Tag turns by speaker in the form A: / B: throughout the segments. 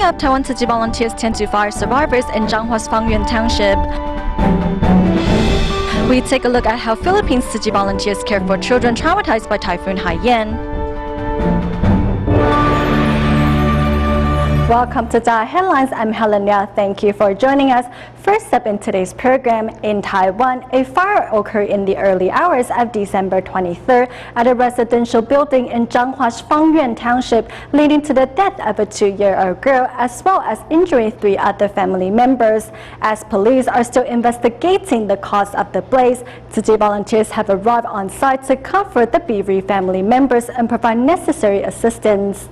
A: up, Taiwan Tzu Chi volunteers tend to fire survivors in Zhanghua's Fangyuan Township. We take a look at how Philippines Tzu Chi volunteers care for children traumatized by Typhoon Haiyan. Welcome to DaAi Headlines. I'm Helen Lia. Thank you for joining us. First up in today's program, in Taiwan, a fire occurred in the early hours of December 23rd at a residential building in Zhanghua's Fangyuan Township, leading to the death of a 2-year-old girl as well as injuring 3 other family members. As police are still investigating the cause of the blaze, Tzu Chi volunteers have arrived on site to comfort the bereaved family members and provide necessary assistance.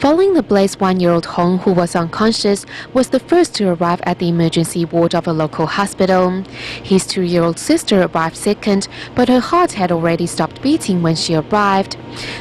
B: Following the blaze, 1-year-old Hong, who was unconscious, was the first to arrive at the emergency ward of a local hospital. His 2-year-old sister arrived second, but her heart had already stopped beating when she arrived.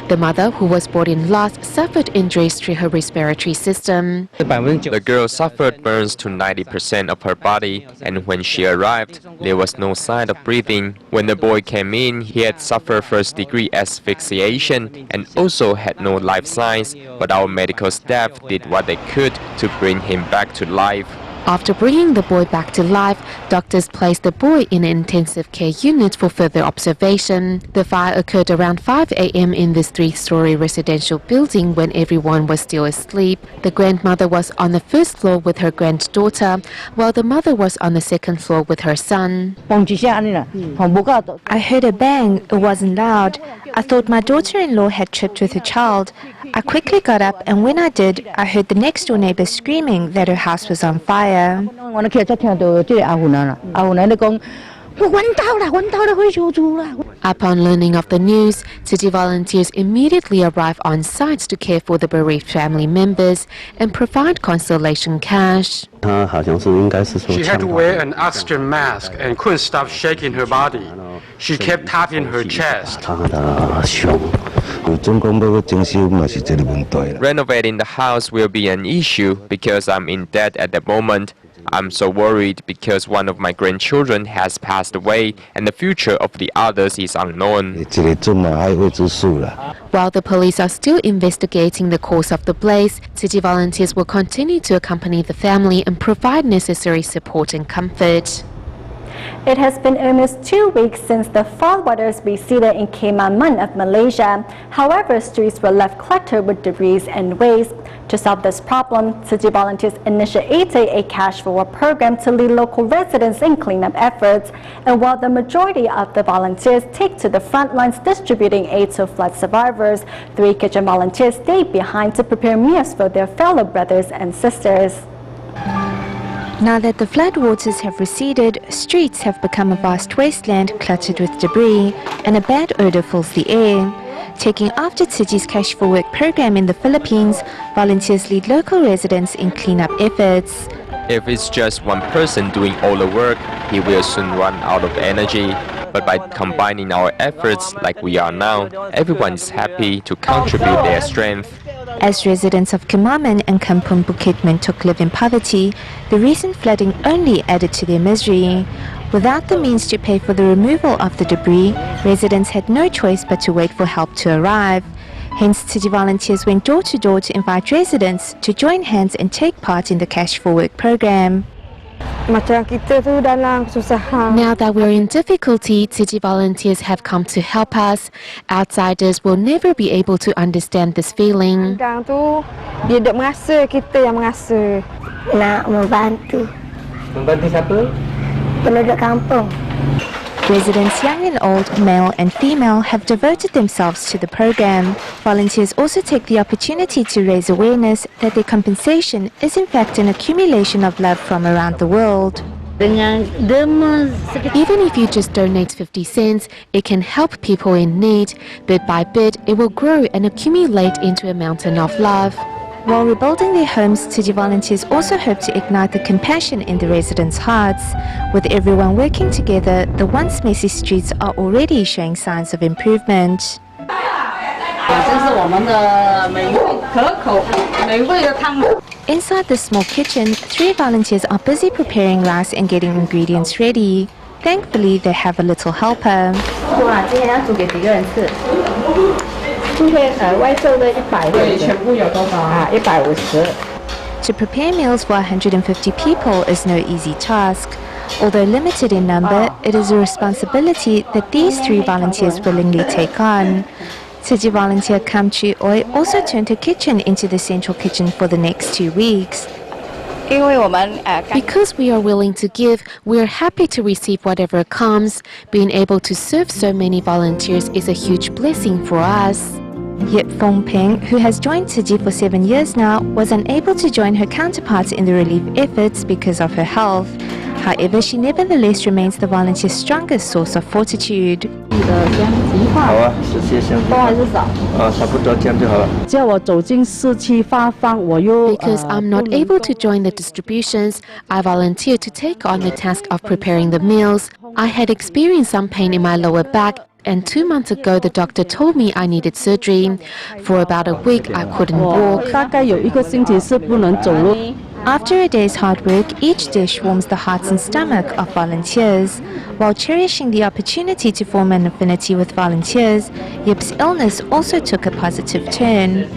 B: The mother, who was born in loss, suffered injuries to her respiratory system.
C: The girl suffered burns to 90% of her body, and when she arrived, there was no sign of breathing. When the boy came in, he had suffered first-degree asphyxiation and also had no life signs, but our medical staff did what they could to bring him back to life.
B: After bringing the boy back to life, doctors placed the boy in an intensive care unit for further observation. The fire occurred around 5 a.m. in this 3-story residential building when everyone was still asleep. The grandmother was on the first floor with her granddaughter, while the mother was on the second floor with her son.
D: I heard a bang. It wasn't loud. I thought my daughter-in-law had tripped with her child. I quickly got up, and when I did, I heard the next-door neighbor screaming that her house was on fire.
B: Upon learning of the news, Tzu Chi volunteers immediately arrive on site to care for the bereaved family members and provide consolation cash.
E: She had to wear an oxygen mask and couldn't stop shaking her body. She kept tapping her chest.
C: Renovating the house will be an issue because I'm in debt at the moment. I'm so worried because one of my grandchildren has passed away and the future of the others is unknown.
B: While the police are still investigating the cause of the blaze, Tzu Chi volunteers will continue to accompany the family and provide necessary support and comfort.
A: It has been almost 2 weeks since the floodwaters receded in Kemaman of Malaysia. However, streets were left cluttered with debris and waste. To solve this problem, Tzu Chi volunteers initiated a cash forward program to lead local residents in cleanup efforts. And while the majority of the volunteers take to the front lines distributing aid to flood survivors, 3 kitchen volunteers stayed behind to prepare meals for their fellow brothers and sisters.
D: Now that the floodwaters have receded, streets have become a vast wasteland cluttered with debris, and a bad odor fills the air. Taking after Tzu Chi's Cash for Work program in the Philippines, volunteers lead local residents in cleanup efforts.
C: If it's just one person doing all the work, he will soon run out of energy. But by combining our efforts like we are now, everyone is happy to contribute their strength.
D: As residents of Kemaman and Kampung Bukit Mentok live in poverty, the recent flooding only added to their misery. Without the means to pay for the removal of the debris, residents had no choice but to wait for help to arrive. Hence, Tzu Chi volunteers went door to door to invite residents to join hands and take part in the Cash for Work program.
B: Now that we're in difficulty, Tzu Chi volunteers have come to help us. Outsiders will never be able to understand this feeling.
F: Nak membantu.
C: Membantu siapa?
F: Penduduk kampung.
D: Residents young and old, male and female, have devoted themselves to the program. Volunteers also take the opportunity to raise awareness that their compensation is in fact an accumulation of love from around the world.
B: Even if you just donate 50 cents, it can help people in need. Bit by bit, it will grow and accumulate into a mountain of love.
D: While rebuilding their homes, Tzu Chi volunteers also hope to ignite the compassion in the residents' hearts. With everyone working together, the once messy streets are already showing signs of improvement. Inside the small kitchen, 3 volunteers are busy preparing rice and getting ingredients ready. Thankfully, they have a little helper. To prepare meals for 150 people is no easy task. Although limited in number, it is a responsibility that these 3 volunteers willingly take on. Tzu volunteer Kam Chu Oi also turned her kitchen into the central kitchen for the next 2 weeks.
B: Because we are willing to give, we are happy to receive whatever comes. Being able to serve so many volunteers is a huge blessing for us.
D: Yip Fong Peng, who has joined Tzu for 7 years now, was unable to join her counterparts in the relief efforts because of her health. However, she nevertheless remains the volunteer's strongest source of fortitude.
B: Because I'm not able to join the distributions, I volunteer to take on the task of preparing the meals. I had experienced some pain in my lower back, and 2 months ago the doctor told me I needed surgery. For about a week I couldn't walk.
D: After a day's hard work, each dish warms the hearts and stomach of volunteers. While cherishing the opportunity to form an affinity with volunteers, Yip's illness also took a positive turn.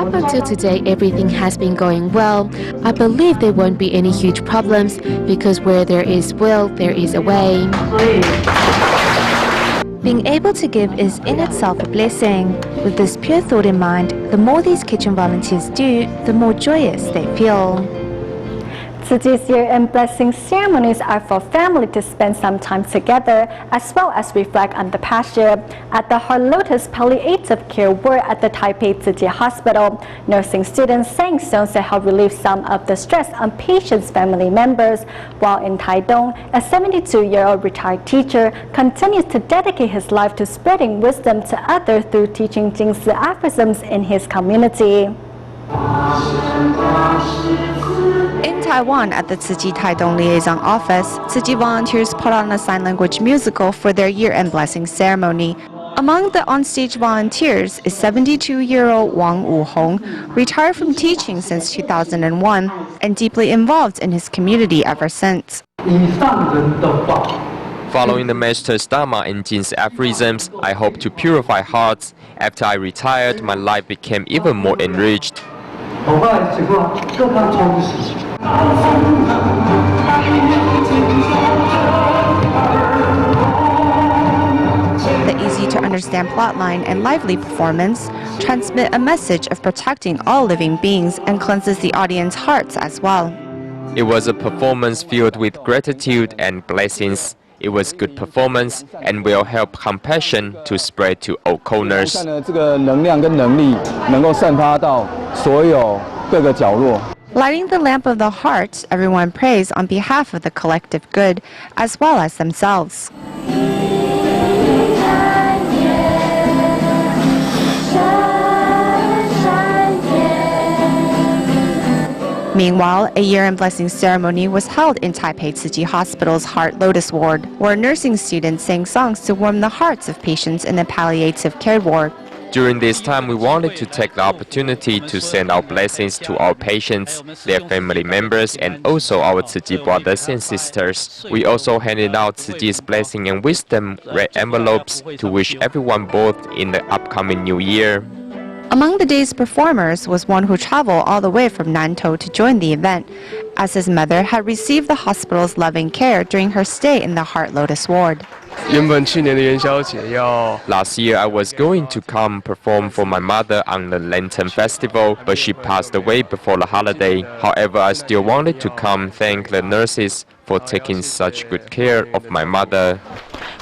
B: Up until today, everything has been going well. I believe there won't be any huge problems because where there is will, there is a way.
D: Being able to give is in itself a blessing. With this pure thought in mind, the more these kitchen volunteers do, the more joyous they feel.
A: Tzuji's year-end blessing ceremonies are for family to spend some time together as well as reflect on the past year. At the Heart Lotus Palliative Care Ward at the Taipei Tzu Hospital, nursing students sang songs to help relieve some of the stress on patients' family members, while in Taidong, a 72-year-old retired teacher continues to dedicate his life to spreading wisdom to others through teaching Jingzi aphorisms in his community.
G: In Taiwan, at the Tzu Taidong Liaison Office, Tzu volunteers put on a sign language musical for their year-end blessing ceremony. Among the onstage volunteers is 72-year-old Wang Wuhong, retired from teaching since 2001 and deeply involved in his community ever since.
C: Following the Master's Dharma and Jin's aphorisms, I hope to purify hearts. After I retired, my life became even more enriched.
G: The easy-to-understand plotline and lively performance transmit a message of protecting all living beings and cleanses the audience's hearts as well.
C: It was a performance filled with gratitude and blessings. It was good performance and will help compassion to spread to all corners.
G: Lighting the lamp of the heart, everyone prays on behalf of the collective good as well as themselves. Meanwhile, a year-end blessing ceremony was held in Taipei Tzu Hospital's Heart Lotus Ward, where nursing students sang songs to warm the hearts of patients in the palliative care ward.
C: During this time, we wanted to take the opportunity to send our blessings to our patients, their family members, and also our Tzu brothers and sisters. We also handed out Tzu's blessing and wisdom red envelopes to wish everyone both in the upcoming new year.
G: Among the day's performers was one who traveled all the way from Nantou to join the event, as his mother had received the hospital's loving care during her stay in the Heart Lotus Ward.
C: Last year, I was going to come perform for my mother on the Lantern Festival, but she passed away before the holiday. However, I still wanted to come thank the nurses for taking such good care of my mother.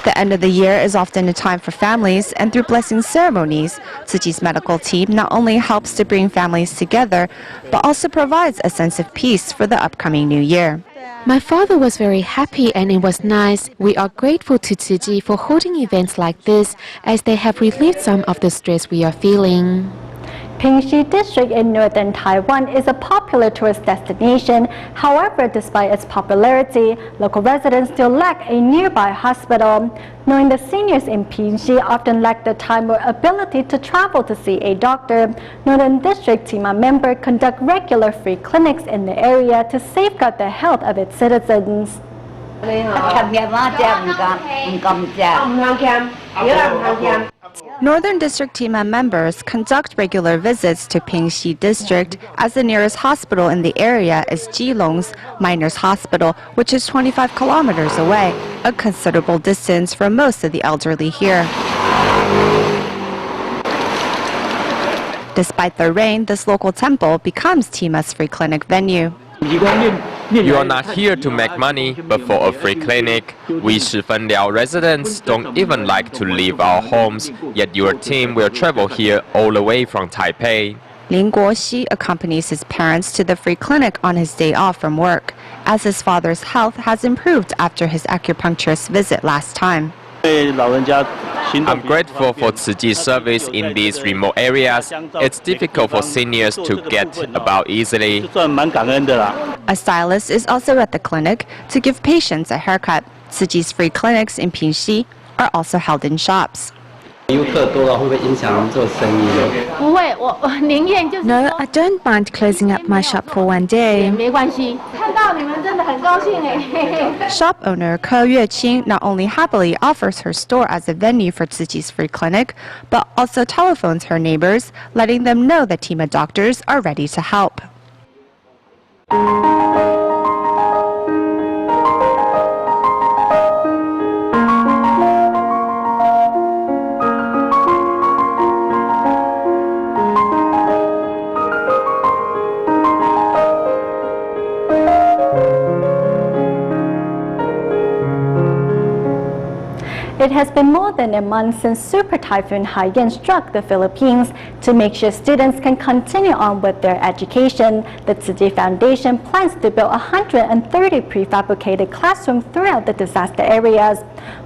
G: The end of the year is often a time for families, and through blessing ceremonies, Tzuji's medical team not only helps to bring families together, but also provides a sense of peace for the upcoming new year.
B: My father was very happy and it was nice. We are grateful to Tzu for holding events like this as they have relieved some of the stress we are feeling.
A: Pingxi District in northern Taiwan is a popular tourist destination. However, despite its popularity, local residents still lack a nearby hospital. Knowing the seniors in Pingxi often lack the time or ability to travel to see a doctor, Northern District Tima members conduct regular free clinics in the area to safeguard the health of its citizens.
G: Northern District team members conduct regular visits to Pingxi District, as the nearest hospital in the area is Jilong's Miners Hospital, which is 25 kilometers away, a considerable distance for most of the elderly here. Despite the rain, this local temple becomes Tima's free clinic venue.
C: You are not here to make money, but for a free clinic. We Shifen Liao residents don't even like to leave our homes, yet your team will travel here all the way from Taipei.
G: Lin Guoxi accompanies his parents to the free clinic on his day off from work, as his father's health has improved after his acupuncturist visit last time.
C: I'm grateful for Tzu Chi's service in these remote areas. It's difficult for seniors to get about easily.
G: A stylist is also at the clinic to give patients a haircut. Tzu Chi's free clinics in Pingxi are also held in shops.
D: No, I don't mind closing up my shop for one day.
G: Shop owner Ke Yueqing not only happily offers her store as a venue for Tzu Chi's free clinic, but also telephones her neighbors, letting them know that Tima doctors are ready to help.
A: It has been more than a month since Super Typhoon Haiyan struck the Philippines. To make sure students can continue on with their education, the Tzu Chi Foundation plans to build 130 prefabricated classrooms throughout the disaster areas.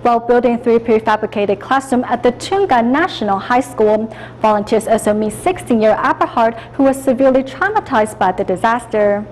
A: While building 3 prefabricated classrooms at the Tunga National High School, volunteers also meet 16-year-old Aberhard, who was severely traumatized by the disaster.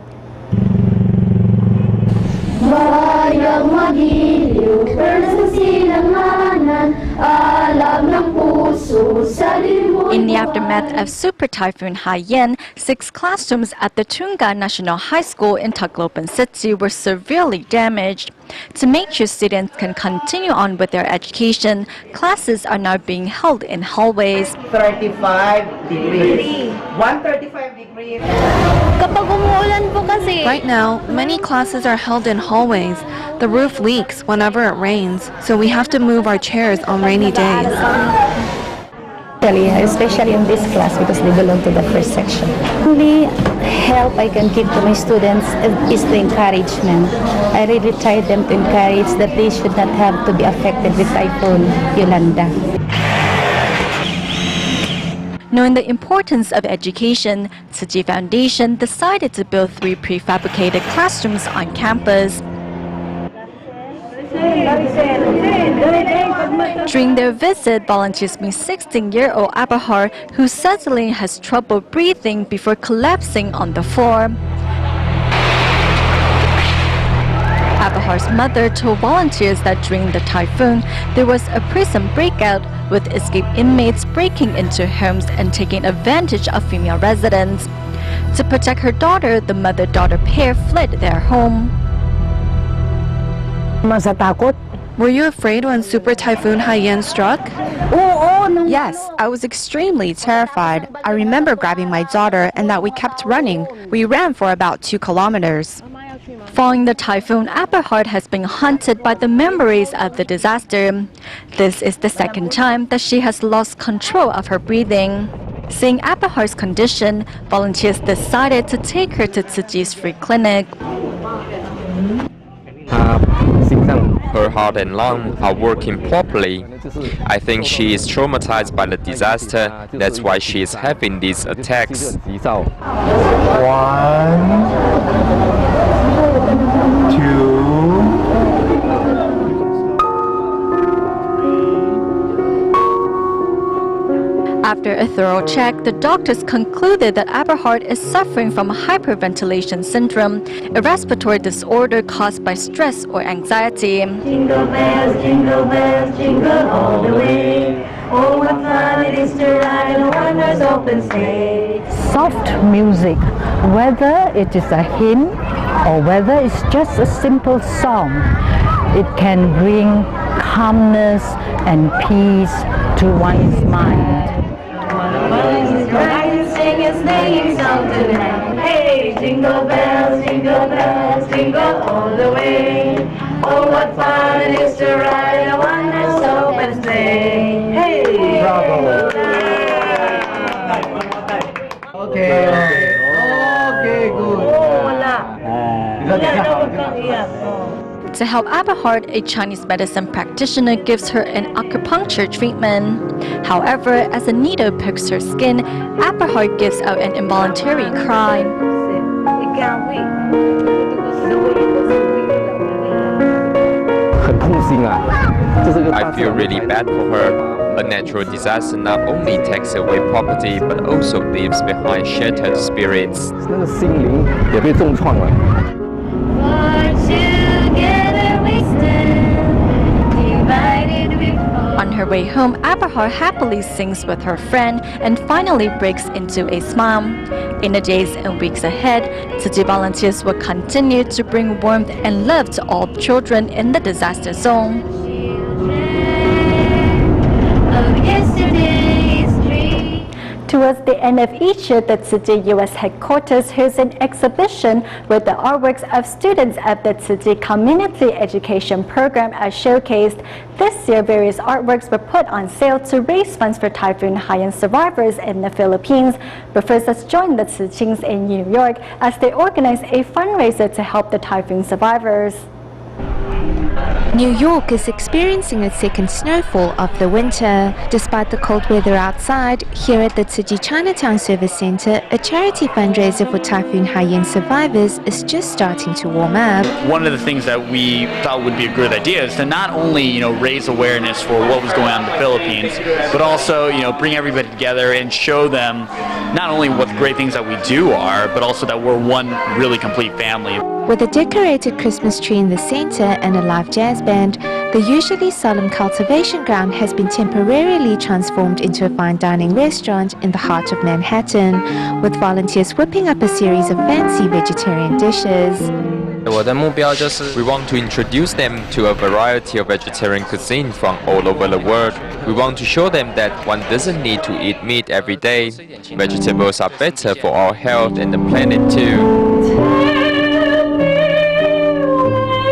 H: Bayang magiliw, sa silanganan, alam ng puso sa limunan.
A: In the aftermath of Super Typhoon Haiyan, 6 classrooms at the Tunga National High School in Tacloban City were severely damaged. To make sure students can continue on with their education, classes are now being held in hallways.
I: 35 degrees. 135 degrees.
J: Right now, many classes are held in hallways. The roof leaks whenever it rains, so we have to move our chairs on rainy days.
F: Especially in this class because they belong to the first section. Only help I can give to my students is the encouragement. I really try them to encourage that they should not have to be affected with Typhoon Yolanda.
A: Knowing the importance of education, Tzu Chi Foundation decided to build 3 prefabricated classrooms on campus. During their visit, volunteers meet 16-year-old Aberhard, who suddenly has trouble breathing before collapsing on the floor. Aberhard's mother told volunteers that during the typhoon, there was a prison breakout, with escaped inmates breaking into homes and taking advantage of female residents. To protect her daughter, the mother-daughter pair fled their home.
J: Were you afraid when Super Typhoon Haiyan struck?
G: Yes, I was extremely terrified. I remember grabbing my daughter and that we kept running. We ran for about 2 kilometers.
A: Following the typhoon, Aberhard has been haunted by the memories of the disaster. This is the second time that she has lost control of her breathing. Seeing Aberhard's condition, volunteers decided to take her to Tzu Chi's free clinic.
C: Her heart and lungs are working properly. I think she is traumatized by the disaster. That's why she is having these attacks.
K: 1, 2.
A: After a thorough check, the doctors concluded that Aberhard is suffering from hyperventilation syndrome, a respiratory disorder caused by stress or anxiety.
H: Jingle bells, jingle all the way. Oh, what fun it is to ride in a one-horse open sleigh.
L: Soft music, whether it is a hymn or whether it's just a simple song,
F: it can bring calmness and peace to one's mind.
H: Sing his name song tonight. Hey, jingle bells, jingle all the way. Oh, what fun it is to ride in a one-horse open sleigh. Hey,
I: Bravo. Okay, good.
A: To help Aberhart, a Chinese medicine practitioner gives her an acupuncture treatment. However, as the needle pokes her skin, Aberhart gives out an involuntary cry.
C: I feel really bad for her. A natural disaster not only takes away property but also leaves behind shattered spirits. On her way home, Aberhart happily sings with her friend and finally breaks into a smile. In the days and weeks ahead, Tzu Chi volunteers will continue to bring warmth and love to all children in the disaster zone. Towards the end of each year, the Tzu Chi U.S. headquarters hosts an exhibition with the artworks of students of the Tzu Chi Community Education Program as showcased. This year, various artworks were put on sale to raise funds for Typhoon Haiyan survivors in the Philippines. But first, let's join the Tzu Chings in New York as they organize a fundraiser to help the typhoon survivors.
D: New York is experiencing its second snowfall of the winter. Despite the cold weather outside, here at the Tzu Chi Chinatown Service Center, a charity fundraiser for Typhoon Haiyan survivors is just starting to warm up.
K: One of the things that we thought would be a good idea is to not only, raise awareness for what was going on in the Philippines, but also, bring everybody together and show them not only what the great things that we do are, but also that we're one really complete family.
D: With a decorated Christmas tree in the center and a live jazz band, the usually solemn cultivation ground has been temporarily transformed into a fine dining restaurant in the heart of Manhattan, with volunteers whipping up a series of fancy vegetarian dishes.
C: We want to introduce them to a variety of vegetarian cuisine from all over the world. We want to show them that one doesn't need to eat meat every day. Vegetables are better for our health and the planet too.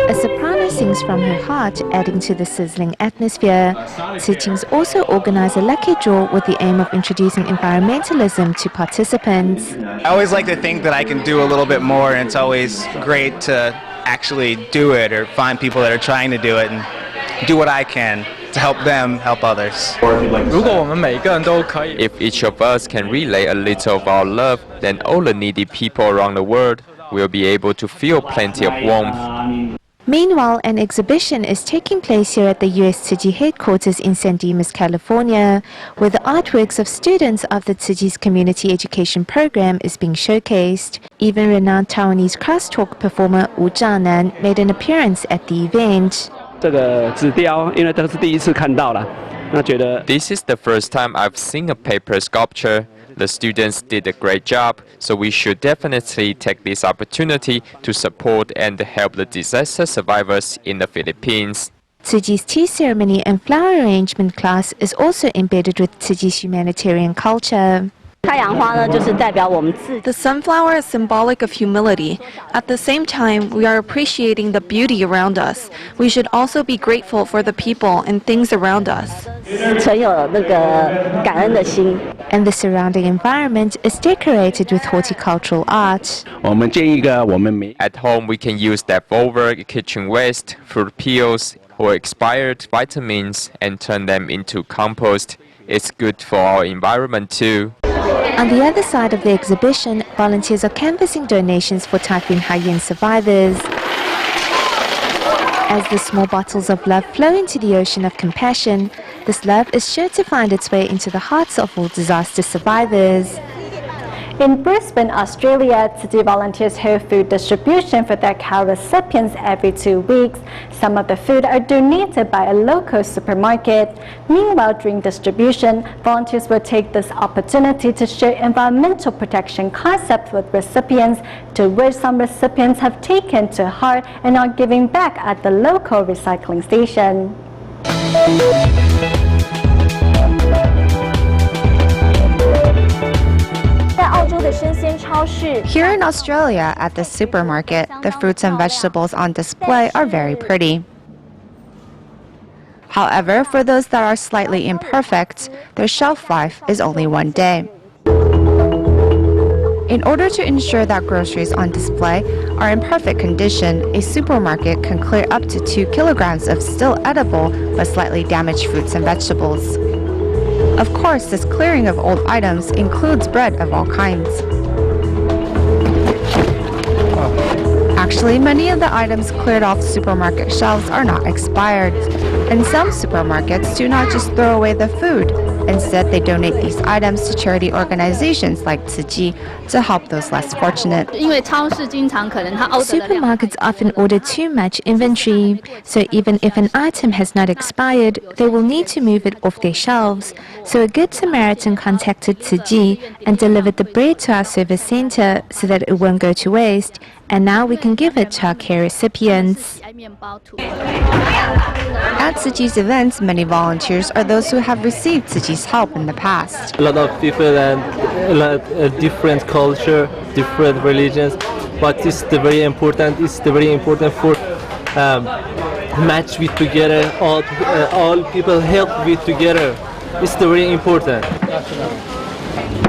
D: A soprano sings from her heart, adding to the sizzling atmosphere. Tzu Chings also organize a lucky draw with the aim of introducing environmentalism to participants.
L: I always like to think that I can do a little bit more, and it's always great to actually do it or find people that are trying to do it and do what I can to help them help others.
C: If each of us can relay a little of our love, then all the needy people around the world will be able to feel plenty of warmth.
D: Meanwhile, an exhibition is taking place here at the U.S. Tzu Chi headquarters in San Dimas, California, where the artworks of students of the Tzu Chi's community education program is being showcased. Even renowned Taiwanese crosstalk performer Wu Zhanan made an appearance at the event.
C: This is the first time I've seen a paper sculpture. The students did a great job, so we should definitely take this opportunity to support and help the disaster survivors in the Philippines.
D: Tzu Chi's tea ceremony and flower arrangement class is also embedded with Tzu Chi's humanitarian culture.
J: The sunflower is symbolic of humility. At the same time, we are appreciating the beauty around us. We should also be grateful for the people and things around us.
D: And the surrounding environment is decorated with horticultural art.
C: At home, we can use leftover kitchen waste, fruit peels, or expired vitamins and turn them into compost. It's good for our environment too.
D: On the other side of the exhibition, volunteers are canvassing donations for Typhoon Haiyan survivors. As the small bottles of love flow into the ocean of compassion, this love is sure to find its way into the hearts of all disaster survivors.
A: In Brisbane, Australia, Tzu Chi volunteers hold food distribution for their care recipients every 2 weeks. Some of the food are donated by a local supermarket. Meanwhile, during distribution, volunteers will take this opportunity to share environmental protection concepts with recipients, to which some recipients have taken to heart and are giving back at the local recycling station.
G: Here in Australia, at the supermarket, the fruits and vegetables on display are very pretty. However, for those that are slightly imperfect, their shelf life is only 1 day. In order to ensure that groceries on display are in perfect condition, a supermarket can clear up to 2 kilograms of still edible but slightly damaged fruits and vegetables. Of course, this clearing of old items includes bread of all kinds. Actually, many of the items cleared off supermarket shelves are not expired, and some supermarkets do not just throw away the food. Instead, they donate these items to charity organizations like Tzu Chi to help those less fortunate.
D: Supermarkets often order too much inventory, so even if an item has not expired, they will need to move it off their shelves. So a good Samaritan contacted Tzu Chi and delivered the bread to our service center so that it won't go to waste, and now we can give it to our care recipients.
G: At Tzu Chi's events, many volunteers are those who have received Tzu Chi's help in the past.
I: A lot of people and different culture, different religions, but it's very important. It's very important for match with together. All people help with together. It's very important.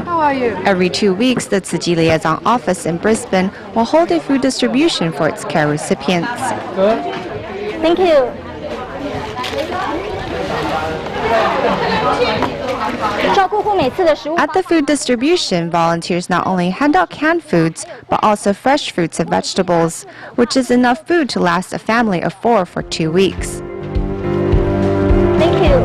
G: How are you? Every 2 weeks, the Tzu Chi Liaison Office in Brisbane will hold a food distribution for its care recipients.
A: Thank you.
G: At the food distribution, volunteers not only hand out canned foods, but also fresh fruits and vegetables, which is enough food to last a family of 4 for 2 weeks.
A: Thank you.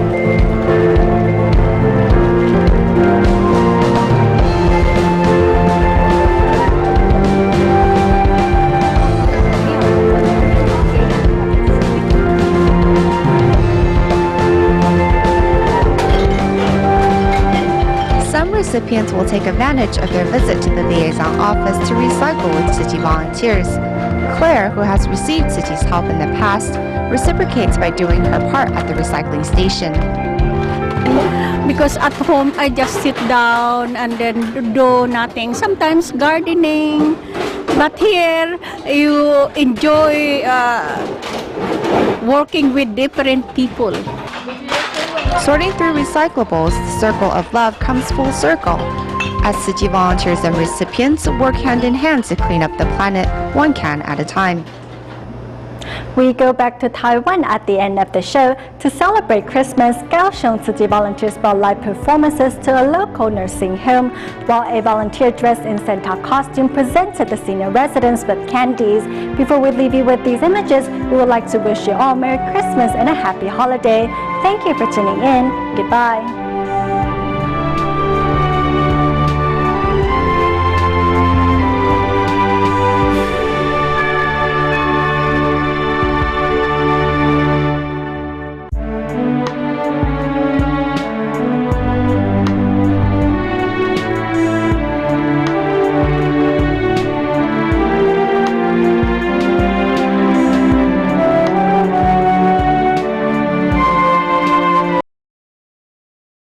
G: Recipients will take advantage of their visit to the liaison office to recycle with Tzu Chi volunteers. Claire, who has received Tzu Chi's help in the past, reciprocates by doing her part at the recycling station.
M: Because at home, I just sit down and then do nothing. Sometimes gardening, but here you enjoy working with different people.
G: Sorting through recyclables, the circle of love comes full circle. As Tzu Chi volunteers and recipients work hand in hand to clean up the planet, 1 can at a time.
A: We go back to Taiwan at the end of the show. To celebrate Christmas, Kaohsiung Tzu Chi volunteers brought live performances to a local nursing home, while a volunteer dressed in Santa costume presented the senior residents with candies. Before we leave you with these images, we would like to wish you all Merry Christmas and a happy holiday. Thank you for tuning in. Goodbye.